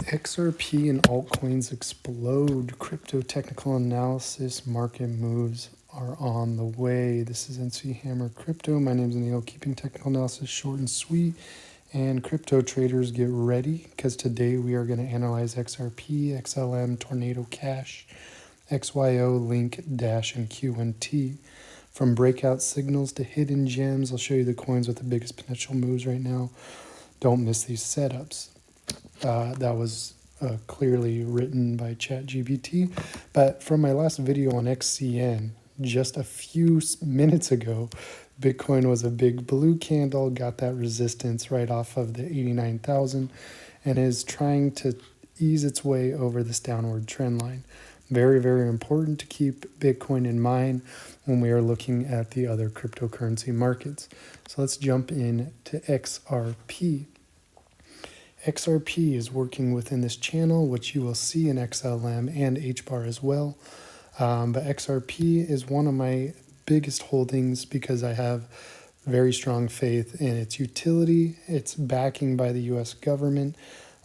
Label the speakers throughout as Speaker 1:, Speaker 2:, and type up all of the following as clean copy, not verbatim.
Speaker 1: XRP and altcoins explode. Crypto technical analysis market moves are on the way. This is NC Hammer Crypto. My name is Neil, keeping technical analysis short and sweet. And crypto traders, get ready because today we are going to analyze XRP, XLM, Tornado Cash, XYO, Link, Dash, and QNT. From breakout signals to hidden gems, I'll show you the coins with the biggest potential moves right now. Don't miss these setups. That was clearly written by ChatGPT. But from my last video on XCN, just a few minutes ago, Bitcoin was a big blue candle, got that resistance right off of the 89,000, and is trying to ease its way over this downward trend line. Very, very important to keep Bitcoin in mind when we are looking at the other cryptocurrency markets. So let's jump in to XRP. XRP is working within this channel, which you will see in XLM and HBAR as well. But XRP is one of my biggest holdings because I have very strong faith in its utility. It's backing by the U.S. government.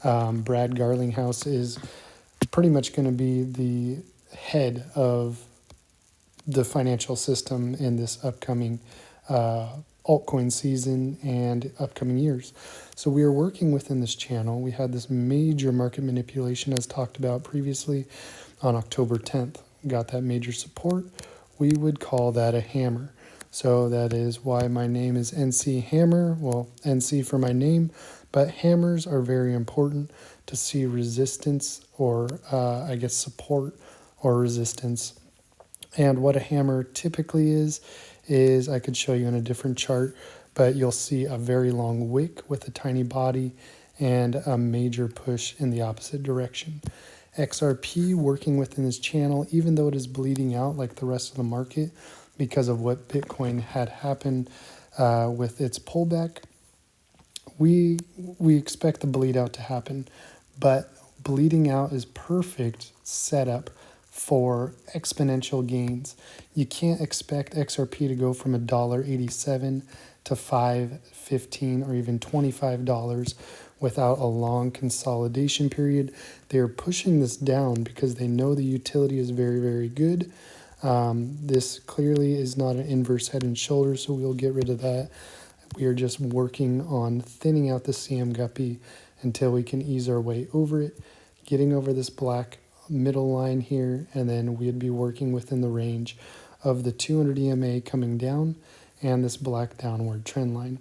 Speaker 1: Brad Garlinghouse is pretty much going to be the head of the financial system in this upcoming altcoin season and upcoming years. So we are working within this channel. We had this major market manipulation as talked about previously on October 10th. Got that major support. We would call that a hammer. So that is why my name is NC Hammer. Well, NC for my name, but hammers are very important to see resistance or I guess support or resistance. And what a hammer typically is I could show you in a different chart, but you'll see a very long wick with a tiny body and a major push in the opposite direction. XRP working within this channel, even though it is bleeding out like the rest of the market because of what Bitcoin had happened with its pullback, we expect the bleed out to happen, but bleeding out is perfect setup for exponential gains. You can't expect XRP to go from $1.87 to $5.15 or even $25 without a long consolidation period. They're pushing this down because they know the utility is very, very good. This clearly is not an inverse head and shoulders, so we'll get rid of that. We are just working on thinning out the CM guppy until we can ease our way over it, getting over this black middle line here, and then we'd be working within the range of the 200 EMA coming down and this black downward trend line.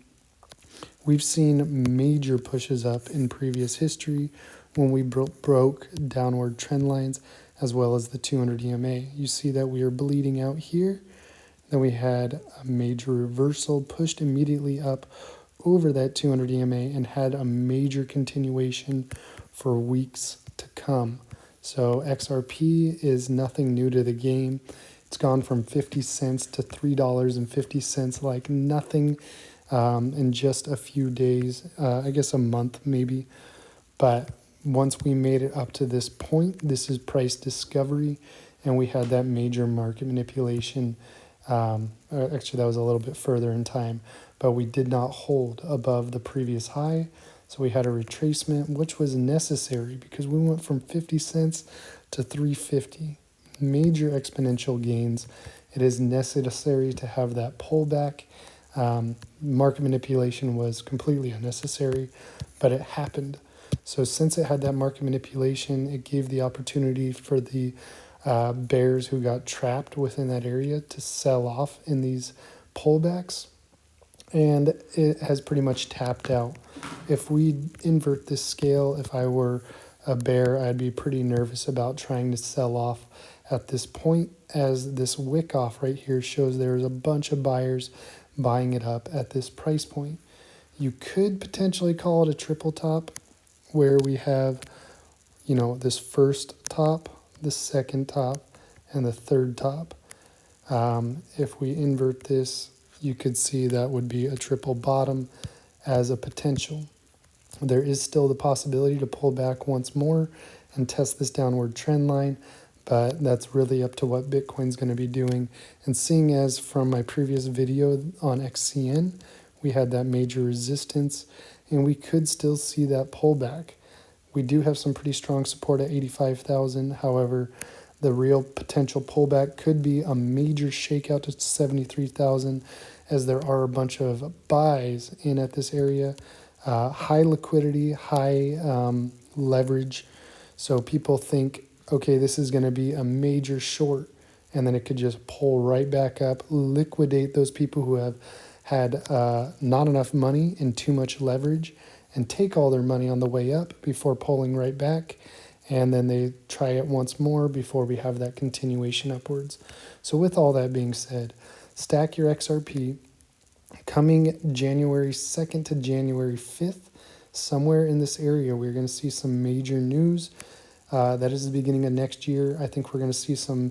Speaker 1: We've seen major pushes up in previous history when we broke downward trend lines as well as the 200 EMA. You see that we are bleeding out here. Then we had a major reversal, pushed immediately up over that 200 EMA and had a major continuation for weeks to come. So XRP is nothing new to the game. It's gone from 50 cents to $3.50 like nothing in just a few days, I guess a month maybe. But once we made it up to this point, this is price discovery, and we had that major market manipulation. Actually, that was a little bit further in time, but we did not hold above the previous high. So we had a retracement, which was necessary because we went from 50 cents to 350. Major exponential gains. It is necessary to have that pullback. Market manipulation was completely unnecessary, but it happened. So since it had that market manipulation, it gave the opportunity for the bears who got trapped within that area to sell off in these pullbacks. And it has pretty much tapped out. If we invert this scale, if I were a bear, I'd be pretty nervous about trying to sell off at this point, as this wick off right here shows there's a bunch of buyers buying it up at this price point. You could potentially call it a triple top where we have, this first top, the second top, and the third top. If we invert this, you could see that would be a triple bottom as a potential. There is still the possibility to pull back once more and test this downward trend line, but that's really up to what Bitcoin's going to be doing. And seeing as from my previous video on XCN, we had that major resistance, and we could still see that pullback. We do have some pretty strong support at 85,000. However, the real potential pullback could be a major shakeout to 73,000, as there are a bunch of buys in at this area. High liquidity, high leverage. So people think, okay, this is going to be a major short, and then it could just pull right back up, liquidate those people who have had not enough money and too much leverage, and take all their money on the way up before pulling right back. And then they try it once more before we have that continuation upwards. So with all that being said, stack your XRP. Coming January 2nd to January 5th, somewhere in this area, we're going to see some major news. That is the beginning of next year. I think we're going to see some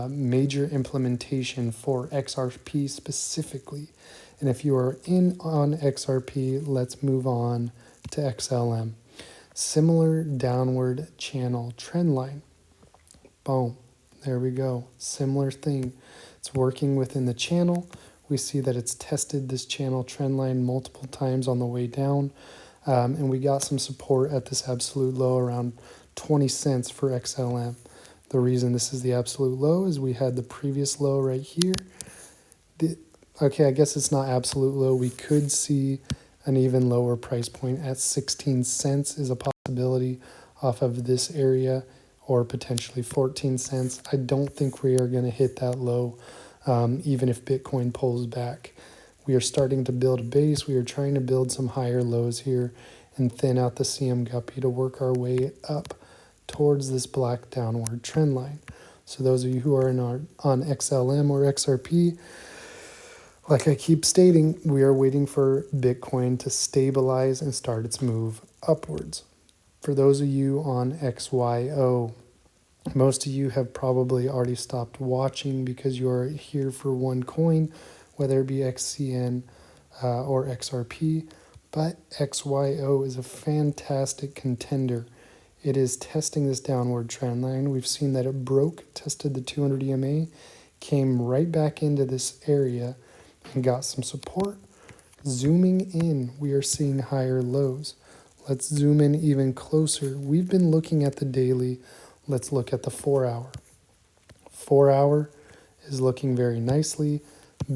Speaker 1: major implementation for XRP specifically. And if you are in on XRP, let's move on to XLM. Similar downward channel trend line. Boom. There we go. Similar thing. It's working within the channel. We see that it's tested this channel trend line multiple times on the way down. And we got some support at this absolute low around 20 cents for XLM. The reason this is the absolute low is we had the previous low right here. Okay, I guess it's not absolute low. We could see an even lower price point at 16 cents is a possibility off of this area, or potentially 14 cents. I don't think we are going to hit that low, even if Bitcoin pulls back. We are starting to build a base. We are trying to build some higher lows here and thin out the CM guppy to work our way up towards this black downward trend line. So those of you who are on XLM or XRP, like I keep stating, we are waiting for Bitcoin to stabilize and start its move upwards. For those of you on XYO, most of you have probably already stopped watching because you are here for one coin, whether it be XCN or XRP, but XYO is a fantastic contender. It is testing this downward trend line. We've seen that it broke, tested the 200 EMA, came right back into this area and got some support. Zooming in, we are seeing higher lows. Let's zoom in even closer. We've been looking at the daily. Let's look at the 4 hour. 4 hour is looking very nicely,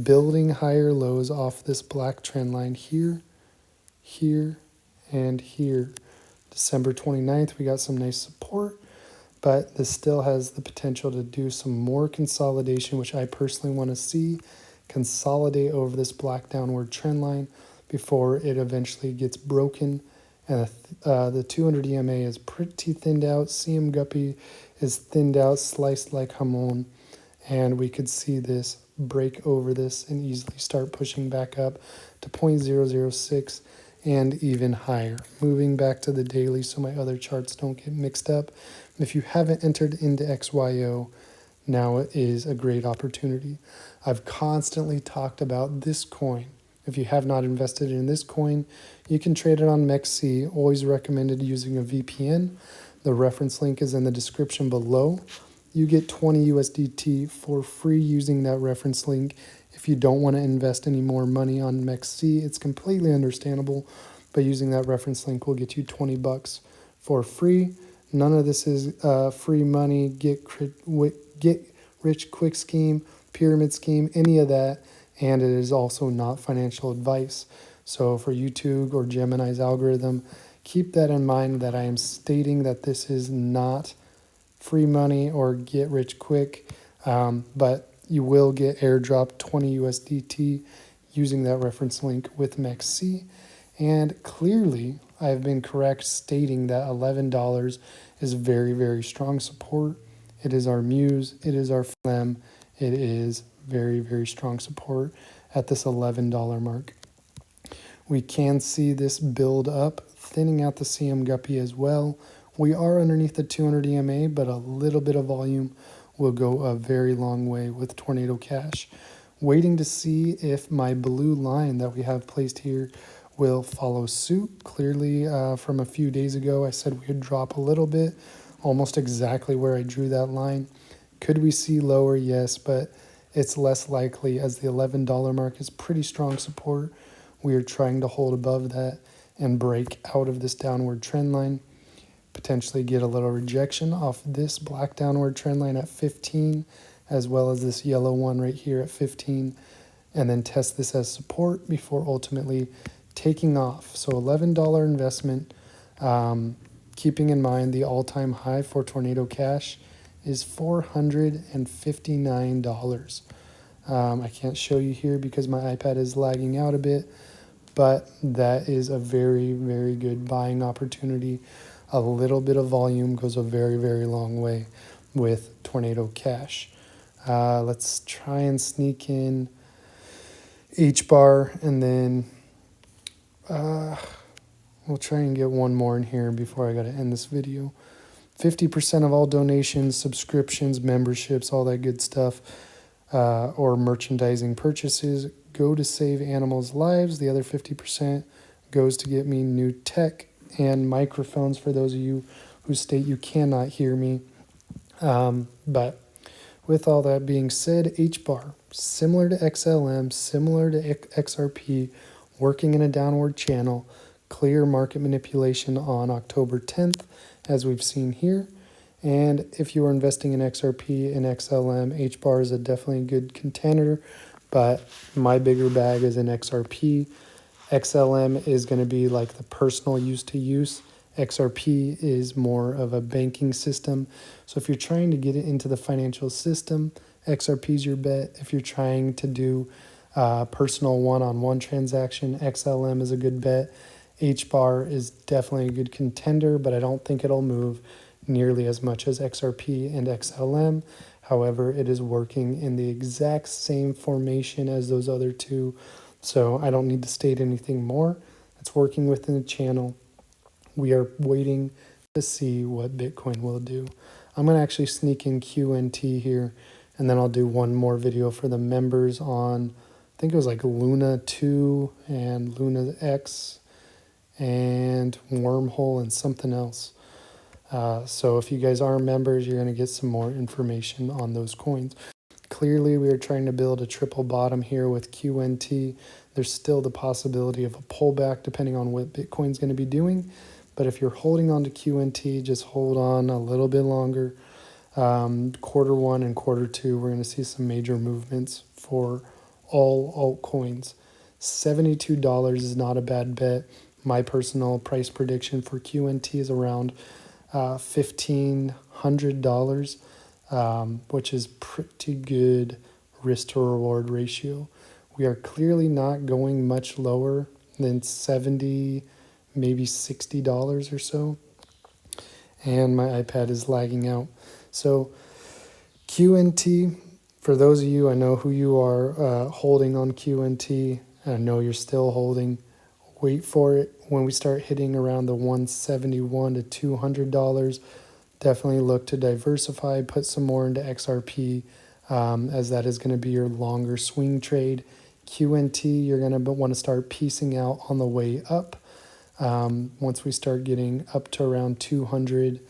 Speaker 1: building higher lows off this black trend line here, here, and here. December 29th, we got some nice support, but this still has the potential to do some more consolidation, which I personally want to see consolidate over this black downward trend line before it eventually gets broken. And the 200 EMA is pretty thinned out. CM guppy is thinned out, sliced like jamon. And we could see this break over this and easily start pushing back up to 0.006 and even higher. Moving back to the daily so my other charts don't get mixed up. If you haven't entered into XYO, now is a great opportunity. I've constantly talked about this coin. If you have not invested in this coin, you can trade it on MEXC. Always recommended using a VPN. The reference link is in the description below. You get 20 USDT for free using that reference link. If you don't want to invest any more money on MEXC, it's completely understandable, but using that reference link will get you 20 bucks for free. None of this is free money, get rich quick scheme, pyramid scheme, any of that. And it is also not financial advice. So for YouTube or Gemini's algorithm, keep that in mind that I am stating that this is not free money or get rich quick, but you will get airdrop 20 USDT using that reference link with MEXC. And clearly, I have been correct stating that $11 is very, very strong support. It is our muse, it is our phlegm, it is very, very strong support at this $11 mark. We can see this build up, thinning out the CM guppy as well. We are underneath the 200 EMA, but a little bit of volume will go a very long way with Tornado Cash. Waiting to see if my blue line that we have placed here will follow suit. Clearly, from a few days ago, I said we would drop a little bit, almost exactly where I drew that line. Could we see lower? Yes, but it's less likely as the $11 mark is pretty strong support. We are trying to hold above that and break out of this downward trend line. potentially get a little rejection off this black downward trend line at 15, as well as this yellow one right here at 15, and then test this as support before ultimately taking off. So $11 investment. Keeping in mind the all-time high for Tornado Cash is $459. I can't show you here because my iPad is lagging out a bit, but that is a very, very good buying opportunity. A little bit of volume goes a very, very long way with Tornado Cash. Let's try and sneak in H-bar, and then we'll try and get one more in here before I got to end this video. 50% of all donations, subscriptions, memberships, all that good stuff, or merchandising purchases go to save animals' lives. The other 50% goes to get me new tech and microphones for those of you who state you cannot hear me. But with all that being said, H-bar, similar to XLM, similar to XRP, working in a downward channel, clear market manipulation on October 10th, as we've seen here. And if you are investing in XRP and XLM, H-bar is a definitely good contender, but my bigger bag is in XRP. XLM is going to be like the personal use to use. XRP is more of a banking system. So if you're trying to get it into the financial system, XRP is your bet. If you're trying to do personal one-on-one transaction, XLM is a good bet. H-bar is definitely a good contender, but I don't think it'll move nearly as much as XRP and XLM. However, it is working in the exact same formation as those other two, so I don't need to state anything more. It's working within the channel. We are waiting to see what Bitcoin will do. I'm going to actually sneak in QNT here, and then I'll do one more video for the members on, I think it was like Luna 2 and Luna X and Wormhole and something else. So if you guys are members, you're going to get some more information on those coins. Clearly, we are trying to build a triple bottom here with QNT. There's still the possibility of a pullback depending on what Bitcoin's going to be doing. But if you're holding on to QNT, just hold on a little bit longer. Quarter one and quarter two, we're going to see some major movements for all altcoins. $72 is not a bad bet. My personal price prediction for QNT is around $1,500, which is pretty good risk to reward ratio. We are clearly not going much lower than $70, maybe $60 or so. And my iPad is lagging out. So QNT, for those of you, I know who you are holding on QNT. I know you're still holding. Wait for it. When we start hitting around the $171 to $200, definitely look to diversify, put some more into XRP, as that is going to be your longer swing trade. QNT, you're going to want to start piecing out on the way up. Once we start getting up to around 200,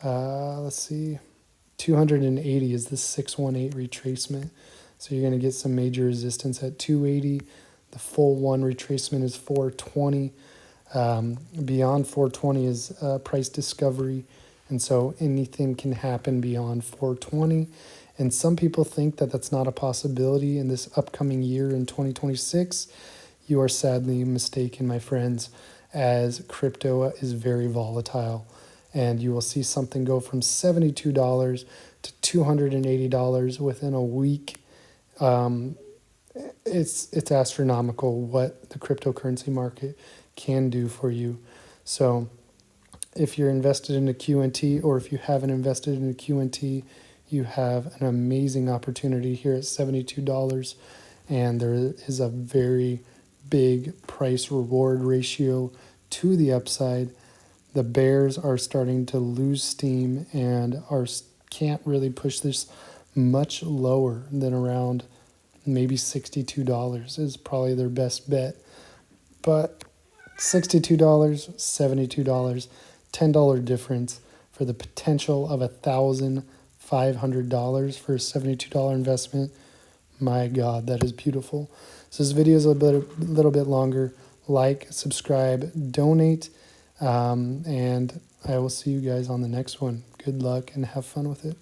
Speaker 1: let's see, 280 is the 618 retracement. So you're going to get some major resistance at 280. The full one retracement is 420. Beyond 420 is price discovery. And so anything can happen beyond 420. And some people think that that's not a possibility in this upcoming year in 2026. You are sadly mistaken, my friends, as crypto is very volatile. And you will see something go from $72 to $280 within a week. It's astronomical what the cryptocurrency market can do for you. So if you're invested in a QNT, or if you haven't invested in a QNT, you have an amazing opportunity here at $72. And there is a very big price reward ratio to the upside. The bears are starting to lose steam and can't really push this much lower than around maybe $62 is probably their best bet. But $62, $72, $10 difference for the potential of $1,500 for a $72 investment. My God, that is beautiful. So this video is a little bit longer. Like, subscribe, donate, and I will see you guys on the next one. Good luck and have fun with it.